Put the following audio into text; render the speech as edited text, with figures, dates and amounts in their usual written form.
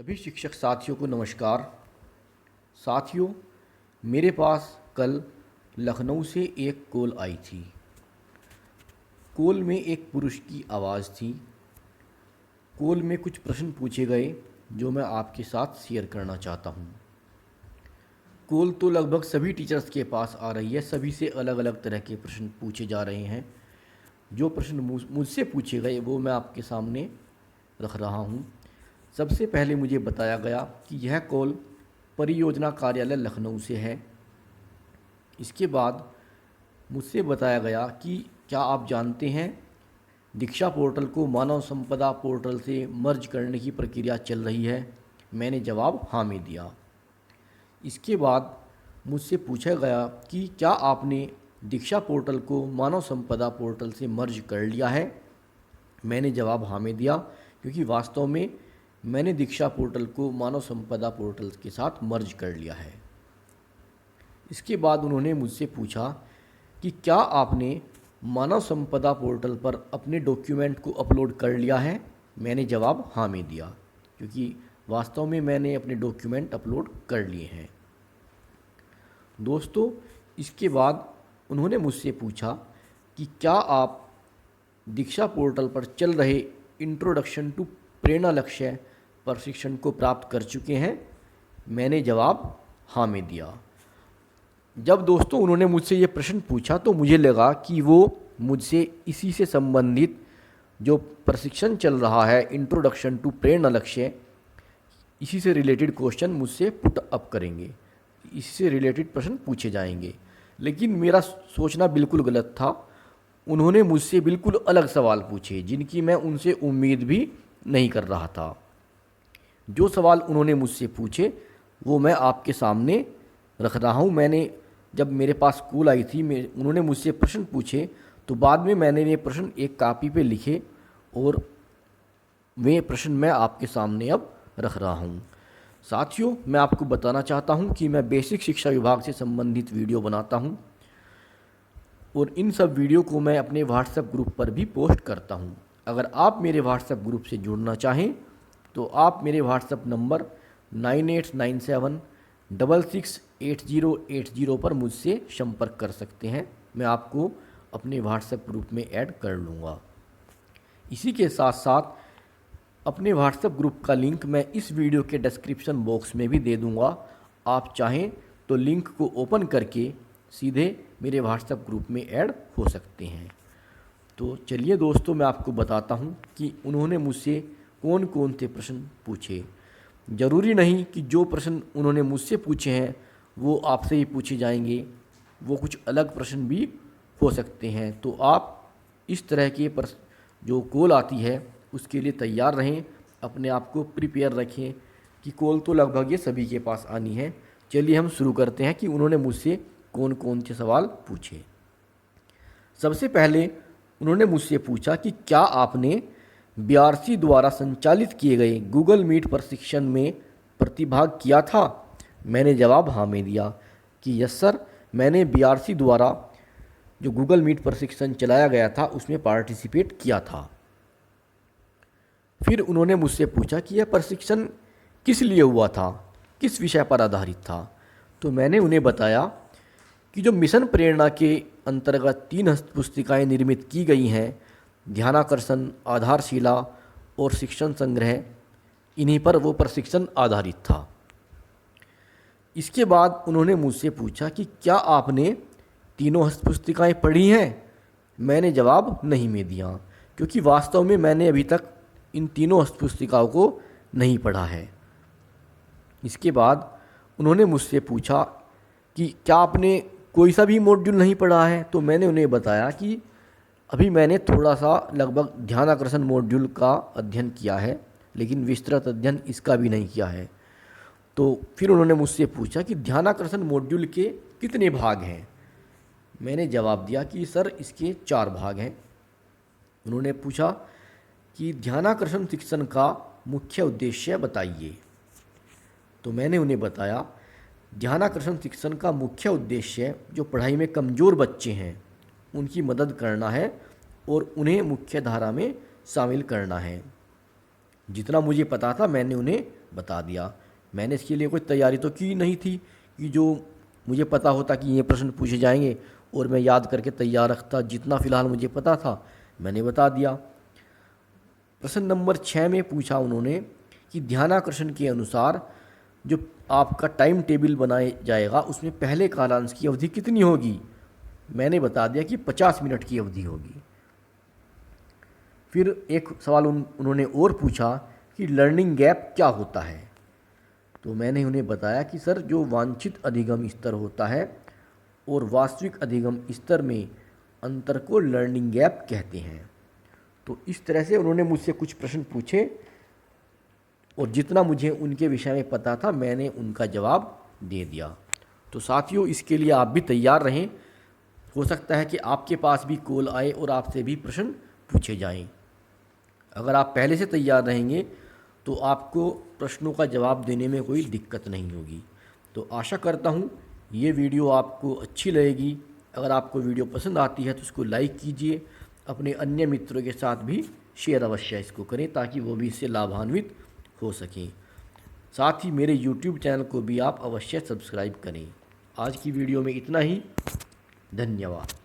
सभी शिक्षक साथियों को नमस्कार। साथियों, मेरे पास कल लखनऊ से एक कॉल आई थी। कॉल में एक पुरुष की आवाज़ थी। कॉल में कुछ प्रश्न पूछे गए जो मैं आपके साथ शेयर करना चाहता हूँ। कॉल तो लगभग सभी टीचर्स के पास आ रही है, सभी से अलग अलग तरह के प्रश्न पूछे जा रहे हैं। जो प्रश्न मुझसे पूछे गए वो मैं आपके सामने रख रहा हूँ। सबसे पहले मुझे बताया गया कि यह कॉल परियोजना कार्यालय लखनऊ से है। इसके बाद मुझसे बताया गया कि क्या आप जानते हैं दीक्षा पोर्टल को मानव संपदा पोर्टल से मर्ज करने की प्रक्रिया चल रही है। मैंने जवाब हाँ में दिया। इसके बाद मुझसे पूछा गया कि क्या आपने दीक्षा पोर्टल को मानव संपदा पोर्टल से मर्ज कर लिया है। मैंने जवाब हाँ में दिया, क्योंकि वास्तव में मैंने दीक्षा पोर्टल को मानव संपदा पोर्टल के साथ मर्ज कर लिया है। इसके बाद उन्होंने मुझसे पूछा कि क्या आपने मानव संपदा पोर्टल पर अपने डॉक्यूमेंट को अपलोड कर लिया है। मैंने जवाब हाँ में दिया, क्योंकि वास्तव में मैंने अपने डॉक्यूमेंट अपलोड कर लिए हैं। दोस्तों, इसके बाद उन्होंने मुझसे पूछा कि क्या आप दीक्षा पोर्टल पर चल रहे इंट्रोडक्शन टू प्रेरणा लक्ष्य प्रशिक्षण को प्राप्त कर चुके हैं। मैंने जवाब हाँ में दिया। जब दोस्तों उन्होंने मुझसे ये प्रश्न पूछा तो मुझे लगा कि वो मुझसे इसी से संबंधित जो प्रशिक्षण चल रहा है इंट्रोडक्शन टू प्रेरणा लक्ष्य, इसी से रिलेटेड क्वेश्चन मुझसे पुट अप करेंगे, इसी से रिलेटेड प्रश्न पूछे जाएंगे। लेकिन मेरा सोचना बिल्कुल गलत था। उन्होंने मुझसे बिल्कुल अलग सवाल पूछे जिनकी मैं उनसे उम्मीद भी नहीं कर रहा था। जो सवाल उन्होंने मुझसे पूछे वो मैं आपके सामने रख रहा हूँ। जब मेरे पास कॉल आई थी, उन्होंने मुझसे प्रश्न पूछे तो बाद में मैंने ये प्रश्न एक कापी पे लिखे और वे प्रश्न मैं आपके सामने अब रख रहा हूँ। साथियों, मैं आपको बताना चाहता हूँ कि मैं बेसिक शिक्षा विभाग से संबंधित वीडियो बनाता हूँ और इन सब वीडियो को मैं अपने व्हाट्सएप ग्रुप पर भी पोस्ट करता हूँ। अगर आप मेरे व्हाट्सएप ग्रुप से जुड़ना चाहें तो आप मेरे व्हाट्सएप नंबर 9897668080 पर मुझसे संपर्क कर सकते हैं। मैं आपको अपने व्हाट्सएप ग्रुप में ऐड कर लूँगा। इसी के साथ साथ अपने व्हाट्सएप ग्रुप का लिंक मैं इस वीडियो के डिस्क्रिप्शन बॉक्स में भी दे दूँगा। आप चाहें तो लिंक को ओपन करके सीधे मेरे व्हाट्सएप ग्रुप में ऐड हो सकते हैं। तो चलिए दोस्तों, मैं आपको बताता हूँ कि उन्होंने मुझसे कौन कौन से प्रश्न पूछे। ज़रूरी नहीं कि जो प्रश्न उन्होंने मुझसे पूछे हैं वो आपसे ही पूछे जाएंगे, वो कुछ अलग प्रश्न भी हो सकते हैं। तो आप इस तरह के जो कॉल आती है उसके लिए तैयार रहें, अपने आप को प्रिपेयर रखें कि कॉल तो लगभग ये सभी के पास आनी है। चलिए हम शुरू करते हैं कि उन्होंने मुझसे कौन कौन से सवाल पूछे। सबसे पहले उन्होंने मुझसे पूछा कि क्या आपने बीआरसी द्वारा संचालित किए गए गूगल मीट प्रशिक्षण में प्रतिभाग किया था। मैंने जवाब हाँ में दिया कि यस सर, मैंने बीआरसी द्वारा जो गूगल मीट प्रशिक्षण चलाया गया था उसमें पार्टिसिपेट किया था। फिर उन्होंने मुझसे पूछा कि यह प्रशिक्षण किस लिए हुआ था, किस विषय पर आधारित था। तो मैंने उन्हें बताया कि जो मिशन प्रेरणा के अंतर्गत 3 हस्तपुस्तिकाएँ निर्मित की गई हैं, ध्यानाकर्षण, आधारशिला और शिक्षण संग्रह, इन्हीं पर वो प्रशिक्षण आधारित था। इसके बाद उन्होंने मुझसे पूछा कि क्या आपने तीनों हस्तपुस्तिकाएँ पढ़ी हैं। मैंने जवाब नहीं में दिया, क्योंकि वास्तव में मैंने अभी तक इन तीनों हस्तपुस्तिकाओं को नहीं पढ़ा है। इसके बाद उन्होंने मुझसे पूछा कि क्या आपने कोई सा भी मॉड्यूल नहीं पढ़ा है। तो मैंने उन्हें बताया कि अभी मैंने थोड़ा सा लगभग ध्यानाकर्षण मॉड्यूल का अध्ययन किया है, लेकिन विस्तृत अध्ययन इसका भी नहीं किया है। तो फिर उन्होंने मुझसे पूछा कि ध्यानाकर्षण मॉड्यूल के कितने भाग हैं। मैंने जवाब दिया कि सर इसके 4 भाग हैं। उन्होंने पूछा कि ध्यानाकर्षण शिक्षण का मुख्य उद्देश्य बताइए। तो मैंने उन्हें बताया ध्यानाकर्षण शिक्षण का मुख्य उद्देश्य जो पढ़ाई में कमज़ोर बच्चे हैं उनकी मदद करना है और उन्हें मुख्य धारा में शामिल करना है। जितना मुझे पता था मैंने उन्हें बता दिया। मैंने इसके लिए कोई तैयारी तो की नहीं थी कि जो मुझे पता होता कि ये प्रश्न पूछे जाएंगे और मैं याद करके तैयार रखता। जितना फ़िलहाल मुझे पता था मैंने बता दिया। प्रश्न नंबर 6 में पूछा उन्होंने कि ध्यानाकर्षण के अनुसार जो आपका टाइम टेबल बनाया जाएगा उसमें पहले कालांश की अवधि कितनी होगी। मैंने बता दिया कि 50 मिनट की अवधि होगी। फिर एक सवाल उन्होंने और पूछा कि लर्निंग गैप क्या होता है। तो मैंने उन्हें बताया कि सर जो वांछित अधिगम स्तर होता है और वास्तविक अधिगम स्तर में अंतर को लर्निंग गैप कहते हैं। तो इस तरह से उन्होंने मुझसे कुछ प्रश्न पूछे और जितना मुझे उनके विषय में पता था मैंने उनका जवाब दे दिया। तो साथियों, इसके लिए आप भी तैयार रहें। हो सकता है कि आपके पास भी कॉल आए और आपसे भी प्रश्न पूछे जाएं। अगर आप पहले से तैयार रहेंगे तो आपको प्रश्नों का जवाब देने में कोई दिक्कत नहीं होगी। तो आशा करता हूँ ये वीडियो आपको अच्छी लगेगी। अगर आपको वीडियो पसंद आती है तो इसको लाइक कीजिए, अपने अन्य मित्रों के साथ भी शेयर अवश्य इसको करें ताकि वो भी इससे लाभान्वित हो सकें। साथ ही मेरे YouTube चैनल को भी आप अवश्य सब्सक्राइब करें। आज की वीडियो में इतना ही। धन्यवाद।